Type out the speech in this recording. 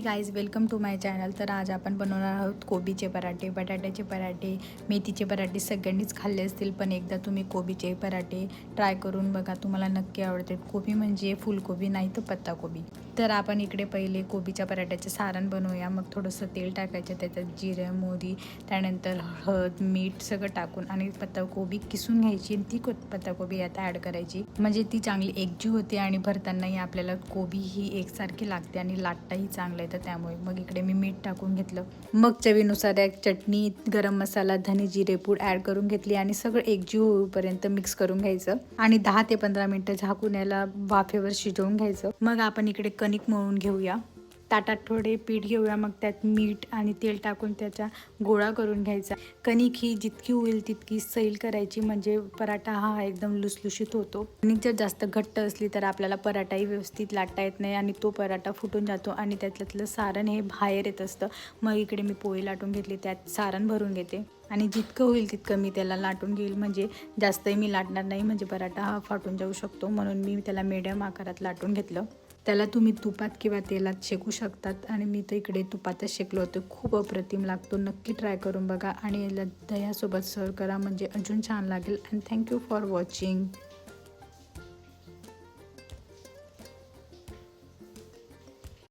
Guys welcome to my channel. तर आज आपण बनवणार आहोत कोबीचे पराठे, बटाट्याचे पराठे, मेथीचे पराठे। सगळ्यांनीच खाल्ले असतील, पण एकदा तुम्ही कोबीचे पराठे ट्राय करून बघा, तुम्हाला नक्की आवडतील। कोबी म्हणजे फुलकोबी नाही तर पत्ताकोबी। तर आपण इकडे पहिले कोबीच्या पराठ्याचे सारण बनवूया। मग थोडंसं तेल टाकायचं, त्याच्यात जिरे मोहरी, त्यानंतर हळद मीठ सगळं टाकून आणि पत्ताकोबी किसून घ्यायची आणि ती पत्ताकोबी यात ॲड करायची, म्हणजे ती चांगली एकजीव होते आणि भरतानाही आपल्याला कोबी ही एकसारखी लागते आणि लाटताही चांगलं येतं। त्यामुळे मग इकडे मी मीठ टाकून घेतलं। मग चवीनुसार एक चटणी, गरम मसाला, धने जिरे पूड ॲड करून घेतली आणि सगळं एकजीव होईपर्यंत मिक्स करून घ्यायचं आणि 10 ते 15 मिनिटं झाकून याला वाफेवर शिजवून घ्यायचं। मग आपण इकडे कणिक मळून घेऊया। ताटात थोडे पीठ घेऊया, मग त्यात मीठ आणि तेल टाकून त्याचा गोळा करून घ्यायचा। कणिक ही जितकी होईल तितकी सैल करायची, म्हणजे पराठा हा एकदम लुसलुशीत होतो। कणिक जर जास्त घट्ट असली तर आपल्याला पराठाही व्यवस्थित लाटता येत नाही आणि तो पराठा फुटून जातो आणि त्यातलं सारण हे बाहेर येत असतं। मग इकडे मी पोळी लाटून घेतली, त्यात सारण भरून घेते आणि जितकं होईल तितकं मी त्याला लाटून घेईल, म्हणजे जास्तही मी लाटणार नाही, म्हणजे पराठा हा फाटून जाऊ शकतो। म्हणून मी त्याला मीडियम आकारात लाटून घेतलं। त्याला तुम्ही तुपात किंवा तेलात शेकू शकतात आणि मी तर इकडे तुपातच शेकलो होतं। खूप अप्रतिम लागतो, नक्की ट्राय करून बघा आणि याला दह्यासोबत सर्व करा, म्हणजे अजून छान लागेल। And thank you for watching.